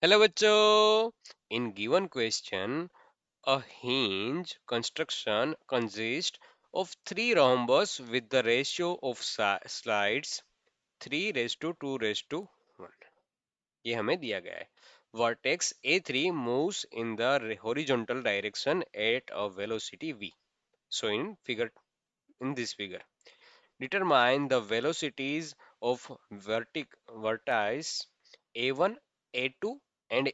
Hello बच्चों। In given question a hinge construction consists of three rhombus with the ratio of sides 3 raised to 2 raised to 1। ये हमें दिया गया है। Vertex A3 moves in the horizontal direction at a velocity v। So in this figure, determine the velocities of vertices A1, A2 and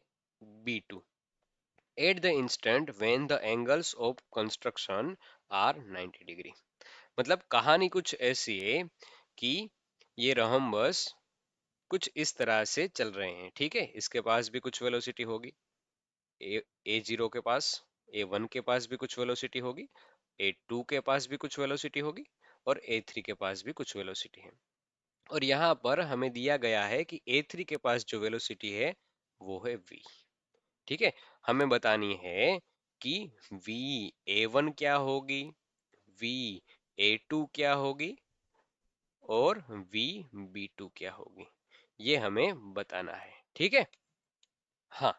B2 at the instant when the angles of construction are 90 degree. मतलब कहानी कुछ ऐसी है कि ये रहम्बस कुछ इस तरह से चल रहे हैं, ठीक है। इसके पास भी कुछ वेलोसिटी होगी, ए जीरो के पास, ए वन के पास भी कुछ वेलोसिटी होगी, ए टू के पास भी कुछ वेलोसिटी होगी और ए थ्री के पास भी कुछ वेलोसिटी है। और यहाँ पर हमें दिया गया है कि ए थ्री के पास जो वेलोसिटी है वो है v। ठीक है, हमें बतानी है कि v a1 क्या होगी, v a2 क्या होगी और v b2 क्या होगी, ये हमें बताना है। ठीक है, हाँ।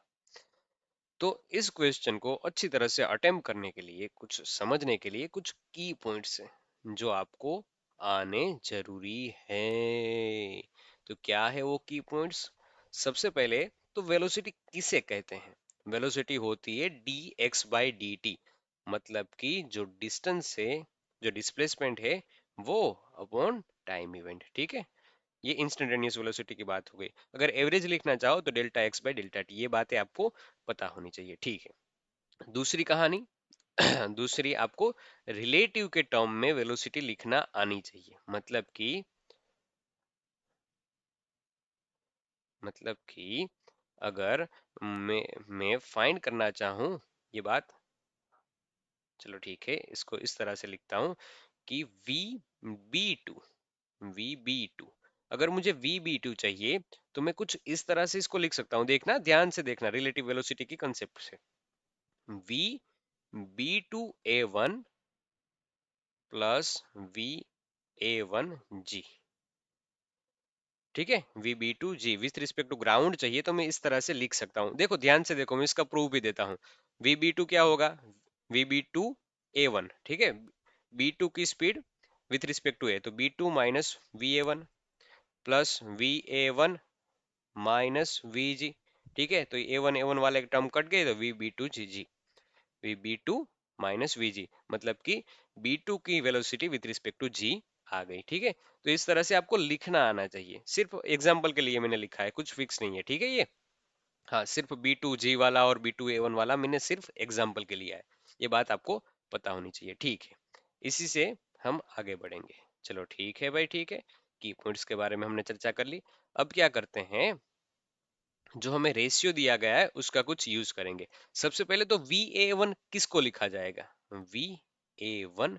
तो इस क्वेश्चन को अच्छी तरह से अटेम्प्ट करने के लिए, कुछ समझने के लिए कुछ की पॉइंट्स हैं जो आपको आने जरूरी है। तो क्या है वो की पॉइंट्स? सबसे पहले तो वेलोसिटी किसे कहते हैं? वेलोसिटी होती है dx/dt, मतलब कि जो डिस्टेंस है, जो डिस्प्लेसमेंट है, वो अपॉन टाइम इवेंट। ठीक है, ये इंस्टेंटेनियस वेलोसिटी की बात हो गई। अगर एवरेज लिखना चाहो तो delta x by delta T, ये बातें आपको पता होनी चाहिए। ठीक है, दूसरी कहानी दूसरी आपको रिलेटिव के टर्म में वेलोसिटी लिखना आनी चाहिए। मतलब कि अगर मैं फाइंड करना चाहूं ये बात, चलो ठीक है, इसको इस तरह से लिखता हूं कि वी बी टू, अगर मुझे वी बी टू चाहिए तो मैं कुछ इस तरह से इसको लिख सकता हूँ। देखना, ध्यान से देखना, रिलेटिव वेलोसिटी की कंसेप्ट से। V B two A one plus V A one G. ठीक है, V B two G with respect to ground चाहिए तो मैं इस तरह से लिख सकता हूँ। देखो ध्यान से देखो, मैं इसका प्रूफ भी देता हूँ। वी बी टू क्या होगा? V B two A one, ठीक है। बी टू की speed with respect to A, तो B two minus V A one plus V A one minus V G. ठीक है, तो ए वन वाले टर्म कट गए तो V B two G G, V B two minus V G, मतलब कि B two की velocity with respect to G आ गई। ठीक है, तो इस तरह से आपको लिखना आना चाहिए। सिर्फ एग्जाम्पल के लिए मैंने लिखा है, कुछ फिक्स नहीं है। ठीक है ये, हाँ, सिर्फ बी टू जी वाला और बी टू ए वन वाला मैंने सिर्फ एग्जाम्पल के लिए है। ये बात आपको पता होनी चाहिए। ठीक है, इसी से हम आगे बढ़ेंगे। चलो ठीक है भाई, ठीक है, की पॉइंट्स के बारे में हमने चर्चा कर ली। अब क्या करते हैं, जो हमें रेशियो दिया गया है उसका कुछ यूज करेंगे। सबसे पहले तो वी ए वन किसको लिखा जाएगा? वी ए वन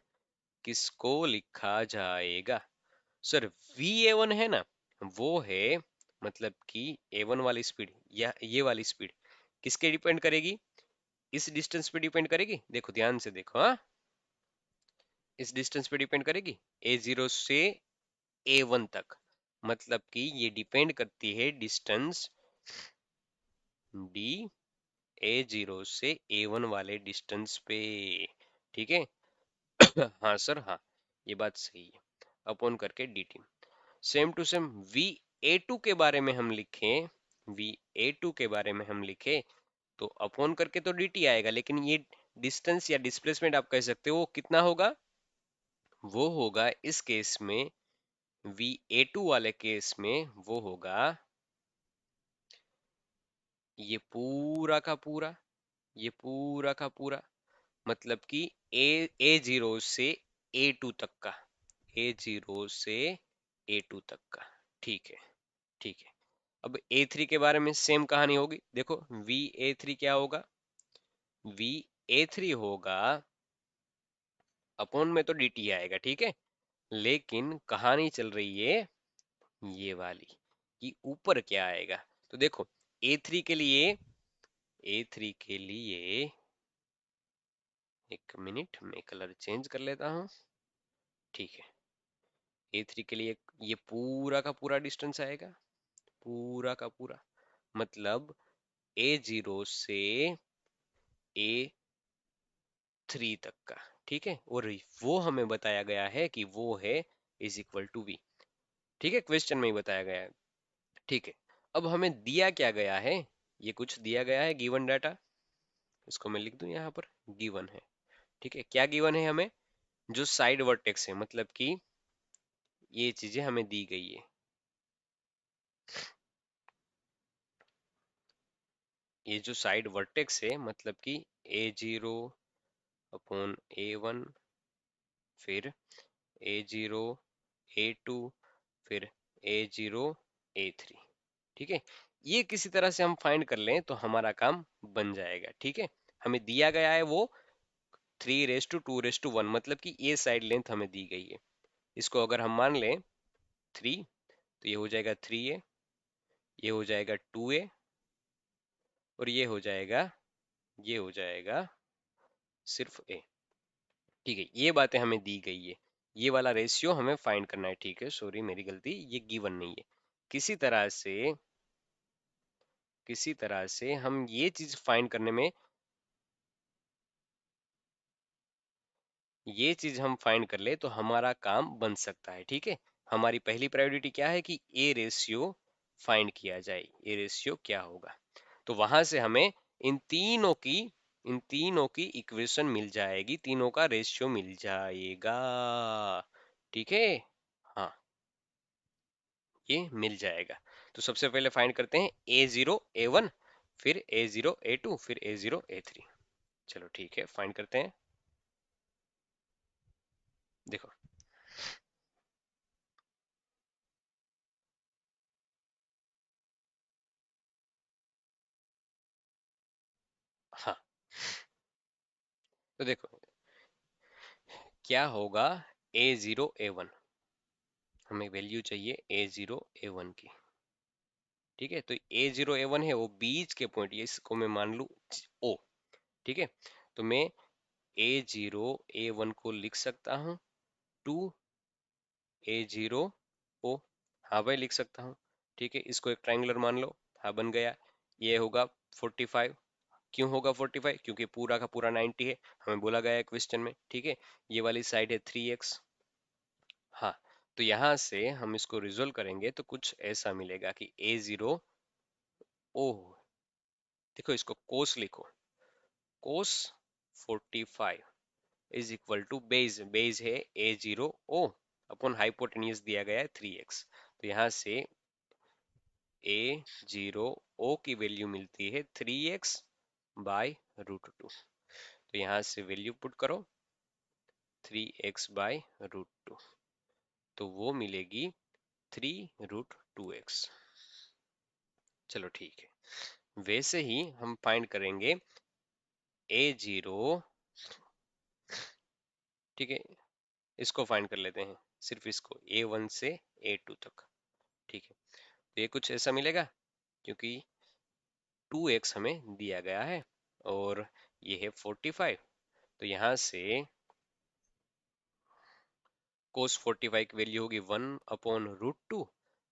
किसको लिखा जाएगा? सर, वी ए वन है ना, वो है, मतलब कि ए वन वाली स्पीड या ये वाली स्पीड किसके डिपेंड करेगी? इस डिस्टेंस पे डिपेंड करेगी। देखो ध्यान से देखो, हाँ, इस डिस्टेंस पे डिपेंड करेगी, ए जीरो से ए वन तक। मतलब कि ये डिपेंड करती है डिस्टेंस डी ए जीरो से ए वन वाले डिस्टेंस पे। ठीक है हाँ सर, हाँ, ये बात सही है। अपॉन करके D T, same to same V A two के बारे में हम लिखें, वी ए टू के बारे में हम लिखे तो अपॉन करके तो डी टी आएगा, लेकिन ये डिस्टेंस या डिस्प्लेसमेंट आप कह सकते हो कितना होगा? वो होगा इस केस में, वी ए टू वाले केस में वो होगा ये पूरा का पूरा, ये पूरा का पूरा, मतलब कि ए जीरो से ए टू तक का, ए जीरो से ए टू तक का। ठीक है, ठीक है। अब ए थ्री के बारे में सेम कहानी होगी। देखो वी ए थ्री क्या होगा? वी ए थ्री होगा, अपॉन में तो डी टी आएगा, ठीक है, लेकिन कहानी चल रही है ये वाली कि ऊपर क्या आएगा। तो देखो ए थ्री के लिए, ए थ्री के लिए, एक मिनट मैं कलर चेंज कर लेता हूँ। ठीक है, ए थ्री के लिए ये पूरा का पूरा डिस्टेंस आएगा, पूरा का पूरा, मतलब A0 से A3 तक का, ठीक है, और वो हमें बताया गया है कि वो है इज इक्वल टू V, ठीक है, क्वेश्चन में ही बताया गया है, ठीक है। अब हमें दिया क्या गया है, ये कुछ दिया गया है गिवन डाटा, इसको मैं लिख दूं यहाँ पर, गिवन है, ठीक है। क्या गिवन है हमें, जो साइड वर्टेक्स है, मतलब कि ये चीजें हमें दी गई है, ये जो साइड वर्टेक्स है, मतलब कि A0 अपॉन A1, फिर A0 A2, फिर A0 A3, ठीक है। ये किसी तरह से हम फाइंड कर लें तो हमारा काम बन जाएगा, ठीक है। हमें दिया गया है वो 3:2:1, मतलब कि ये साइड लेंथ हमें दी गई है, इसको अगर हम मान लें 3, तो ये हो जाएगा 3A, ये हो जाएगा 2A, और ये हो जाएगा सिर्फ A, ठीक है। ये बातें हमें दी गई है, ये वाला रेशियो हमें फाइंड करना है, ठीक है, सॉरी मेरी गलती, ये गिवन नहीं है। किसी तरह से हम ये चीज फाइंड करने में, ये चीज हम फाइंड कर ले तो हमारा काम बन सकता है, ठीक है। हमारी पहली प्रायोरिटी क्या है कि ए रेशियो फाइंड किया जाए, ए रेशियो क्या होगा, तो वहां से हमें इन तीनों की इन तीनों की इक्वेशन मिल जाएगी, तीनों का रेशियो मिल जाएगा, ठीक है। हाँ, ये मिल जाएगा। तो सबसे पहले फाइंड करते हैं A0 A1, फिर A0 A2, फिर A0 A3। चलो ठीक है, फाइंड करते हैं। देखो, हाँ, तो देखो क्या होगा, A0 A1, हमें वैल्यू चाहिए A0 A1 की, ठीक है। तो A0 A1 है वो बीच के पॉइंट, ये इसको मैं मान लू O, ठीक है। तो मैं A0 A1 को लिख सकता हूँ 2A0 O, हाँ भाई लिख सकता हूँ, ठीक है। इसको एक ट्राइंगुलर मान लो, हाँ बन गया। ये होगा 45, क्यों होगा 45, क्योंकि पूरा का पूरा 90 है, हमें बोला गया है क्वेश्चन में, ठीक है। ये वाली साइड है 3x, हाँ। तो यहाँ से हम इसको रिजोल्व करेंगे तो कुछ ऐसा मिलेगा कि A0 O, देखो इसको कोस लिखो, कोस 45 इज इक्वल टू बेस है A0 O अपॉन हाइपोटेन्यूज दिया गया है 3x, तो यहाँ से A0 O की वैल्यू मिलती है 3x/√2, तो यहाँ से वैल्यू पुट करो 3x/√2, तो वो मिलेगी 3√2x। चलो ठीक है, वैसे ही हम फाइंड करेंगे A0, ठीक है, इसको फाइंड कर लेते हैं, सिर्फ इसको A1 से A2 तक, ठीक है। तो ये कुछ ऐसा मिलेगा, क्योंकि 2x हमें दिया गया है और ये है 45, तो यहाँ से cos 45 की वैल्यू होगी 1/√2,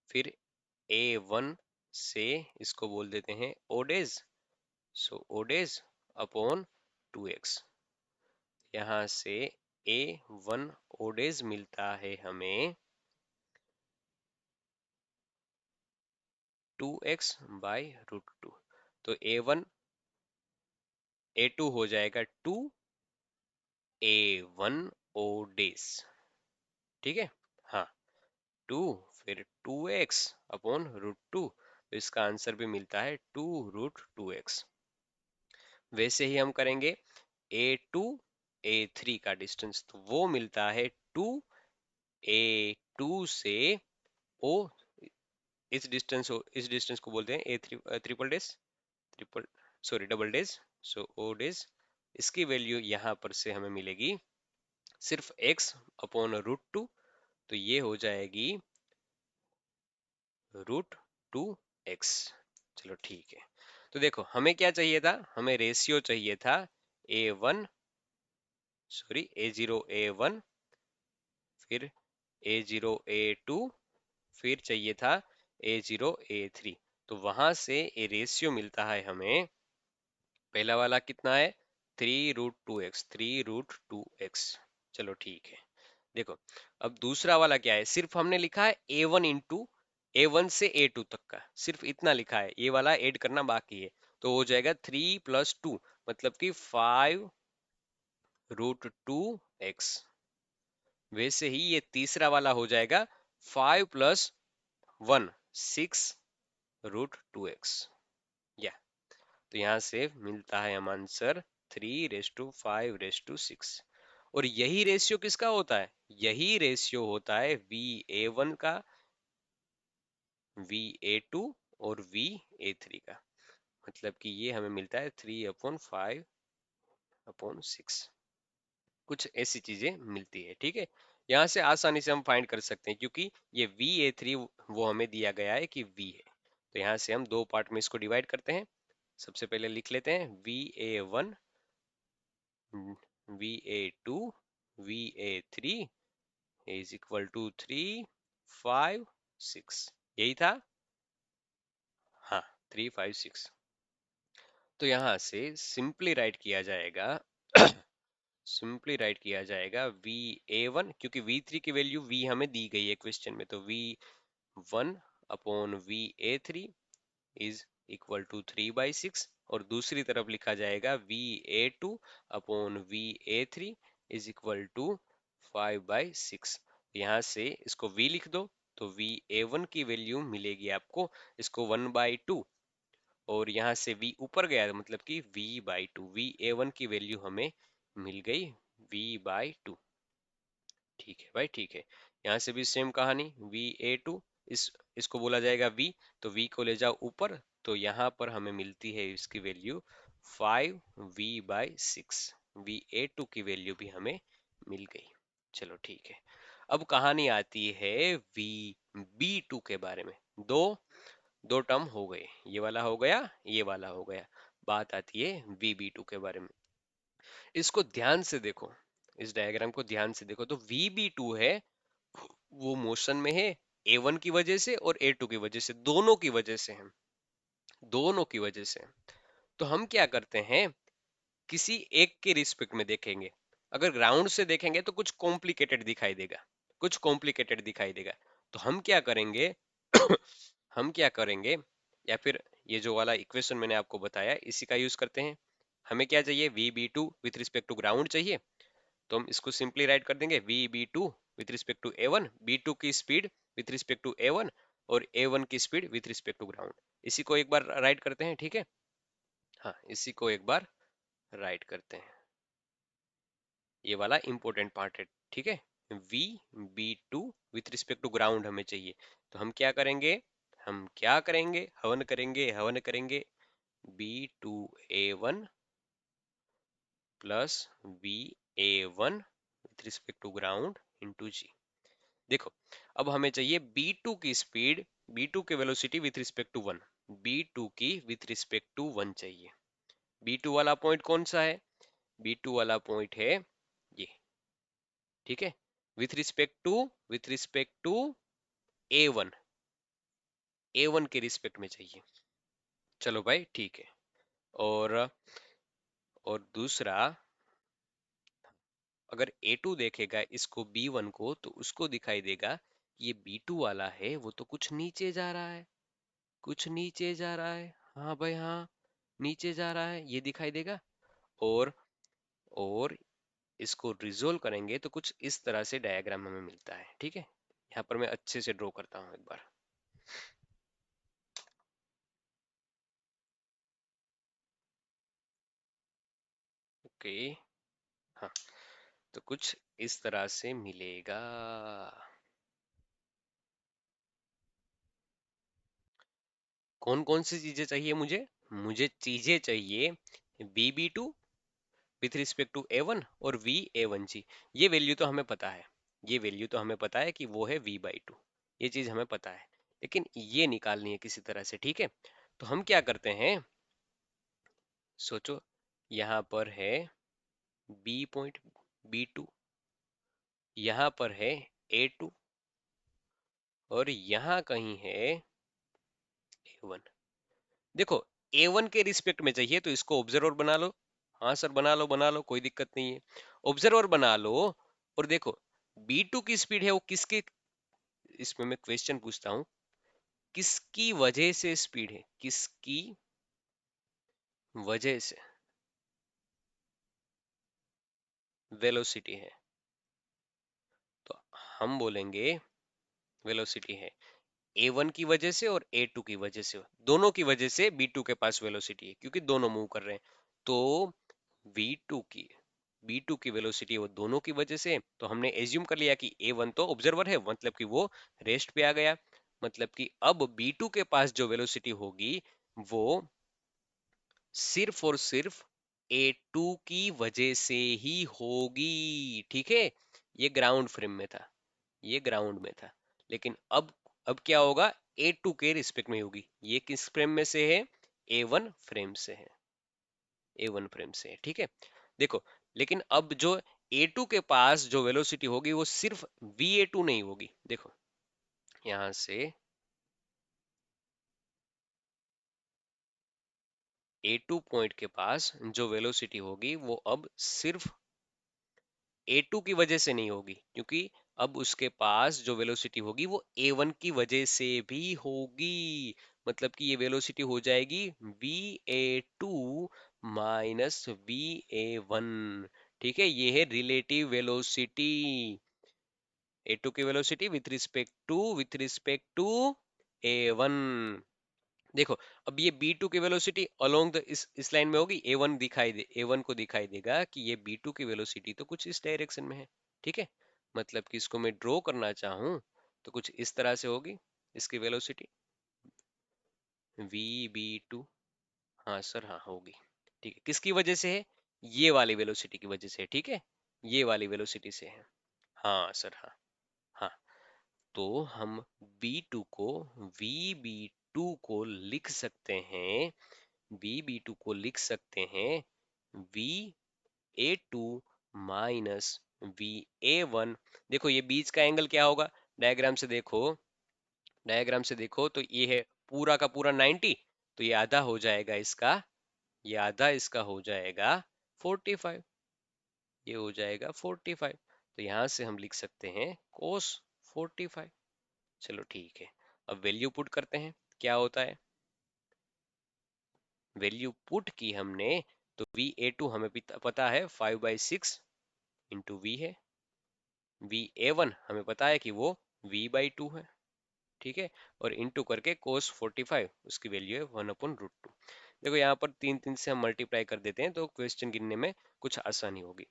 फिर A1 से इसको बोल देते हैं ओडेज, सो ओडेज अपॉन 2x, यहाँ से A1 ओडेज मिलता है हमें 2x/√2, तो A1 A2 हो जाएगा 2 A1 ओडेज, ठीक है, हाँ 2, फिर 2x/√2, तो इसका आंसर भी मिलता है 2√2x। वैसे ही हम करेंगे A2 A3 का डिस्टेंस, तो वो मिलता है 2 A2 से O, इस डिस्टेंस को बोलते हैं A3 triple dash, triple sorry double dash, so O dash. इसकी वैल्यू यहाँ पर से हमें मिलेगी सिर्फ x/√2, तो ये हो जाएगी √2x। चलो ठीक है, तो देखो हमें क्या चाहिए था, हमें रेशियो चाहिए था A1 सॉरी A0 A1, फिर A0 A2, फिर चाहिए था A0 A3, तो वहां से ये रेशियो मिलता है हमें। पहला वाला कितना है, 3√2x, 3√2x। चलो ठीक है। देखो, अब दूसरा वाला क्या है, सिर्फ हमने लिखा है A1 से A2 तक का, सिर्फ इतना लिखा है, ये वाला ऐड करना बाकी है। तो हो जाएगा 3+2, मतलब कि 5√2x। वैसे ही ये तीसरा वाला हो जाएगा 5+1, 6√2x। या तो यहाँ से मिलता है हम आंसर 3:5:6। और यही रेशियो किसका होता है, यही रेशियो होता है VA1 का, VA2 और VA3 का। मतलब कि ये हमें मिलता है 3/5/6। कुछ ऐसी चीजें मिलती है, ठीक है। यहाँ से आसानी से हम फाइंड कर सकते हैं, क्योंकि ये VA3 वो हमें दिया गया है कि V है। तो यहाँ से हम दो पार्ट में इसको डिवाइड करते हैं। सबसे पहले लिख लेते हैं VA1, VA2, VA3 is equal to 3/5/6। यही था, हाँ, 3/5/6। तो यहाँ से सिंपली राइट किया जाएगा सिंपली राइट किया जाएगा VA1, क्योंकि V3 की वैल्यू V हमें दी गई है क्वेश्चन में, तो V1/VA3 इज इक्वल टू 3/6। और दूसरी तरफ लिखा जाएगा VA2/VA3 इज इक्वल टू 5/6। यहाँ से इसको V लिख दो, तो VA1 की वैल्यू मिलेगी आपको, इसको 1/2, और यहाँ से V ऊपर गया, मतलब कि V/2, VA1 की वैल्यू हमें मिल गई V/2। ठीक है भाई, ठीक है। यहाँ से भी सेम कहानी, VA2, इसको बोला जाएगा V, तो V को ले जाओ ऊपर, तो यहाँ पर हमें मिलती है इसकी वैल्यू 5V/6। VA2 की वैल्यू भी हमें मिल गई। चलो ठीक है। अब कहानी आती है VB2 के बारे में। दो दो टर्म हो गए, ये वाला हो गया, ये वाला हो गया। बात आती है VB2 के बारे में। इसको ध्यान से देखो, इस डायग्राम को ध्यान से देखो, तो VB2 है वो मोशन में है A1 की वजह से और A2 की वजह से, दोनों की वजह से है, दोनों की वजह से। तो हम क्या करते हैं, किसी एक के रिस्पेक्ट में देखेंगे। अगर ग्राउंड से देखेंगे तो कुछ कॉम्प्लिकेटेड दिखाई देगा, कुछ कॉम्प्लिकेटेड दिखाई देगा। तो हम क्या करेंगे हम क्या करेंगे, या फिर ये जो वाला इक्वेशन मैंने आपको बताया इसी का यूज करते हैं। हमें क्या चाहिए, VB2 with respect to ground चाहिए। तो हम इसको सिंपली राइट कर देंगे VB2 with respect to A1, B2 की speed with respect to A1, और A1 की speed with respect to ground. इसी को एक बार राइट करते हैं, ठीक है। हाँ, इसी को एक बार राइट करते हैं। ये वाला इंपॉर्टेंट पार्ट है, ठीक है। VB2 with respect to ground हमें चाहिए। तो हम क्या करेंगे, हवन करेंगे B2A1 plus VA1 with respect to ground into G। देखो, अब हमें चाहिए B2 की स्पीड, B2 की velocity with respect to 1, B2 की विथ रिस्पेक्ट टू 1 चाहिए। B2 वाला पॉइंट कौन सा है, B2 वाला पॉइंट है ये, ठीक है। With respect to A1, A1 के रिस्पेक्ट में चाहिए। चलो भाई, ठीक है। और और दूसरा, अगर A2 देखेगा इसको B1 को, तो उसको दिखाई देगा ये B2 वाला है वो तो कुछ नीचे जा रहा है, कुछ नीचे जा रहा है। हाँ भाई, हाँ, नीचे जा रहा है, ये दिखाई देगा। और और इसको रिजोल्व करेंगे तो कुछ इस तरह से डायग्राम हमें मिलता है, ठीक है। यहाँ पर मैं अच्छे से ड्रॉ करता हूँ एक बार। ओके, हाँ, तो कुछ इस तरह से मिलेगा। कौन कौन सी चीजें चाहिए मुझे, मुझे चीजें चाहिए VB2 with respect to A1 और VA1G। ये वैल्यू तो हमें पता है, ये वैल्यू तो हमें पता है कि वो है V/2, ये चीज हमें पता है। लेकिन ये निकालनी है किसी तरह से, ठीक है। तो हम क्या करते हैं, सोचो, यहाँ पर है B पॉइंट, B2, यहाँ पर है A2, और यहाँ कहीं है A1। देखो A1 के रिस्पेक्ट में चाहिए तो इसको ऑब्जर्वर बना लो। हाँ सर बना लो कोई दिक्कत नहीं है, ऑब्जर्वर बना लो। और देखो B2 की स्पीड है वो किसके, इसमें मैं क्वेश्चन पूछता हूँ, किसकी वजह से स्पीड है, किसकी वजह से वेलोसिटी है, तो हम बोलेंगे वेलोसिटी है A1 की वजह से और A2 की वजह से, दोनों की वजह से B2 के पास वेलोसिटी है क्योंकि दोनों मूव कर रहे हैं। तो V2 की B2 की वेलोसिटी वो दोनों की वजह से, तो हमने एज्यूम कर लिया कि A1 तो ऑब्जर्वर है, मतलब कि वो रेस्ट पे आ गया। मतलब कि अब B2 के पास जो वेलोसिटी होगी वो सिर्फ और सिर्फ A2 की वजह से ही होगी, ठीक है। ये ग्राउंड फ्रेम में था, ये ग्राउंड में था, लेकिन अब क्या होगा, A2 के रिस्पेक्ट में होगी। ये किस फ्रेम में से है, A1 फ्रेम से है, A1 फ्रेम से है, ठीक है। देखो लेकिन अब जो A2 के पास जो वेलोसिटी होगी वो सिर्फ VA2 नहीं होगी। देखो यहां से A2 पॉइंट के पास जो वेलोसिटी होगी वो अब सिर्फ A2 की वजह से नहीं होगी, क्योंकि अब उसके पास जो वेलोसिटी होगी वो A1 की वजह से भी होगी। मतलब कि ये वेलोसिटी हो जाएगी VA2 माइनस VA1, ठीक है। ये है रिलेटिव वेलोसिटी, A2 की velocity with respect to A1। देखो अब ये B2 की वेलोसिटी अलोंग द इस लाइन में होगी, A1 को दिखाई देगा कि ये B2 की वेलोसिटी तो कुछ इस डायरेक्शन में है, ठीक है। मतलब कि इसको मैं ड्रॉ करना चाहूं तो कुछ इस तरह से होगी इसकी वेलोसिटी VB2। हाँ सर हाँ होगी, ठीक है। किसकी वजह से है, ये वाली वेलोसिटी की वजह से है, ठीक है, ये वाली वेलोसिटी से है। हाँ सर हाँ, हाँ। तो हम B2 को VB2 को लिख सकते हैं, VB2 को लिख सकते हैं VA2 माइनस VA1। देखो ये बीच का एंगल क्या होगा, डायग्राम से देखो, डायग्राम से देखो तो ये है पूरा का पूरा 90, तो ये आधा हो जाएगा इसका, ये आधा इसका हो जाएगा 45, ये हो जाएगा 45। तो यहां से हम लिख सकते हैं cos 45। चलो ठीक है, अब वैल्यू पुट करते हैं क्या होता है। वैल्यू पुट की हमने, तो VA2 हमें पता है 5/6 इंटू वी है, VA1 हमें पता है कि वो V/2 है, ठीक है। और इंटू करके cos 45 उसकी वैल्यू है 1/√2। देखो यहाँ पर तीन तीन से हम मल्टीप्लाई कर देते हैं तो क्वेश्चन गिनने में कुछ आसानी होगी।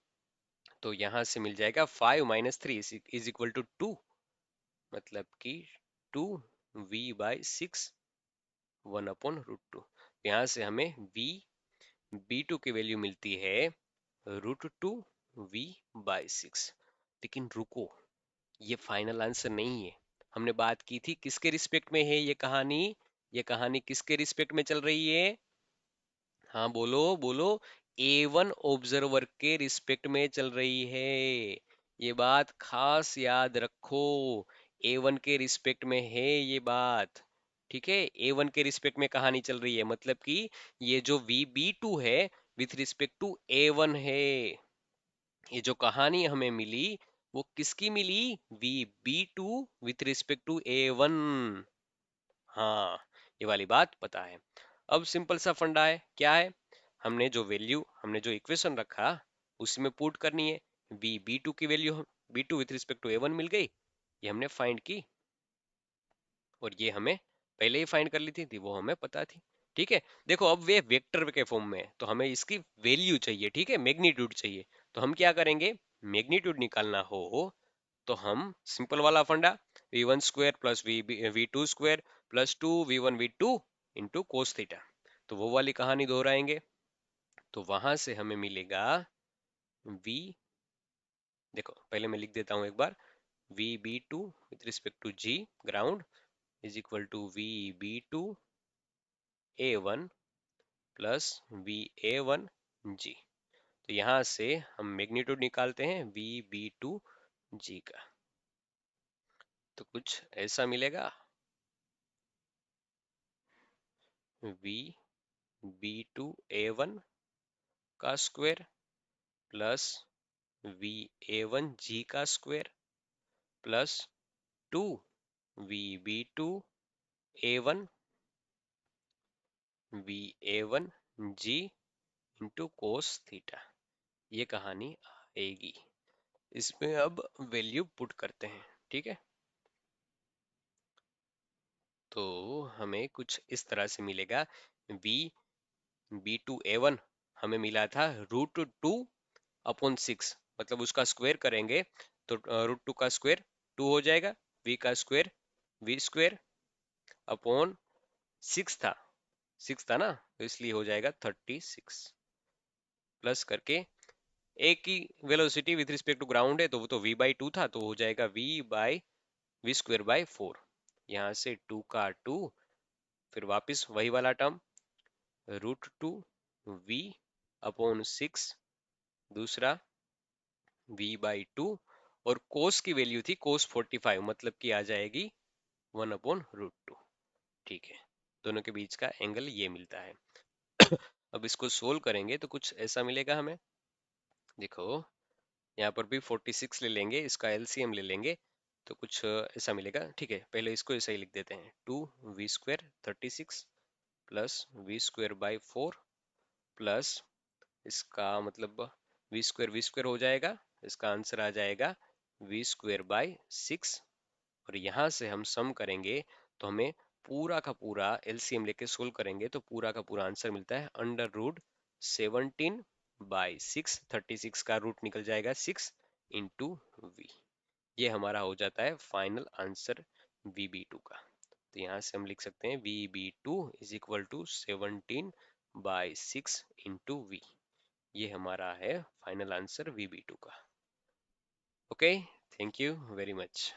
तो यहाँ से मिल जाएगा 5 - 3 इज इक्वल टू 2, मतलब कि 2V/6 1/√2। यहाँ से हमें B2 की वैल्यू मिलती है √2V/6। लेकिन रुको, ये फाइनल आंसर नहीं है। हमने बात की थी किसके रिस्पेक्ट में है ये कहानी, ये कहानी किसके रिस्पेक्ट में चल रही है, हाँ बोलो बोलो, A1 ऑब्जर्वर के रिस्पेक्ट में चल रही है। ये बात खास याद रखो, A1 के रिस्पेक्ट में है ये बात, ठीक है। A1 के रिस्पेक्ट में कहानी चल रही है, मतलब कि ये जो VB2 है विथ रिस्पेक्ट टू A1 है। ये जो कहानी हमें मिली वो किसकी मिली, VB2 with respect to A1। हाँ ये वाली बात पता है। अब सिंपल सा फंडा है, क्या है, हमने जो इक्वेशन रखा उसमें पुट करनी है। B2 की value B2 with respect to A1 मिल गई, ये हमने फाइंड की, और ये हमें पहले ही फाइंड कर ली थी वो हमें पता थी, ठीक है। देखो अब वे वेक्टर के फॉर्म में है तो हमें इसकी वैल्यू चाहिए, ठीक है, मैग्नीट्यूड चाहिए। तो हम क्या करेंगे, मैग्नीट्यूड निकालना हो तो हम सिंपल वाला फंडा, V1² plus V2² plus 2V1V2 into cos theta, तो वो वाली कहानी दोहराएंगे। तो वहां से हमें मिलेगा V, देखो पहले मैं लिख देता हूं एक बार, VB2 with respect to G ground is equal to VB2 A1 plus VA1 G। तो यहाँ से हम मैग्नीट्यूड निकालते हैं VB2 G का, तो कुछ ऐसा मिलेगा। V B two A one का square plus V A one G का square plus two V B two A one V A one G into cos theta. ये कहानी आएगी। इसमें अब वैल्यू पुट करते हैं, ठीक है। तो हमें कुछ इस तरह से मिलेगा, V B two A one हमें मिला था √2/6, मतलब उसका स्क्वायर करेंगे तो √2 का स्क्वायर 2 हो जाएगा, वी का स्क्वायर वी स्क्वायर अपॉन 6 था ना, तो इसलिए हो जाएगा 36, प्लस करके ए की velocity with respect to ground है तो वो तो v/2 था, तो हो जाएगा v/v²/4। यहाँ से 2 का 2, फिर वापस वही वाला टर्म √2 v/6, दूसरा v/2, और कोस की वैल्यू थी कोस 45, मतलब कि आ जाएगी 1/√2। ठीक है, दोनों के बीच का एंगल ये मिलता है। अब इसको सोल्व करेंगे तो कुछ ऐसा मिलेगा हमें। देखो, यहाँ पर भी 46 ले लेंगे, इसका एलसीएम ले लेंगे तो कुछ ऐसा मिलेगा। ठीक है, पहले इसको ऐसा ही लिख देते हैं, 2v² 36 प्लस v²/4 प्लस इसका मतलब v² हो जाएगा, इसका आंसर आ जाएगा v²/6। और यहाँ से हम सम करेंगे तो हमें पूरा का पूरा एलसीएम लेके सोल्व करेंगे तो पूरा का पूरा आंसर मिलता है √17/6। 36 का रूट निकल जाएगा 6 इंटू वी। ये हमारा हो जाता है फाइनल आंसर VB2 का। तो यहाँ से हम लिख सकते हैं VB2 is equal to 17/6 into V. ये हमारा है फाइनल आंसर VB2 का। Okay, thank you very much.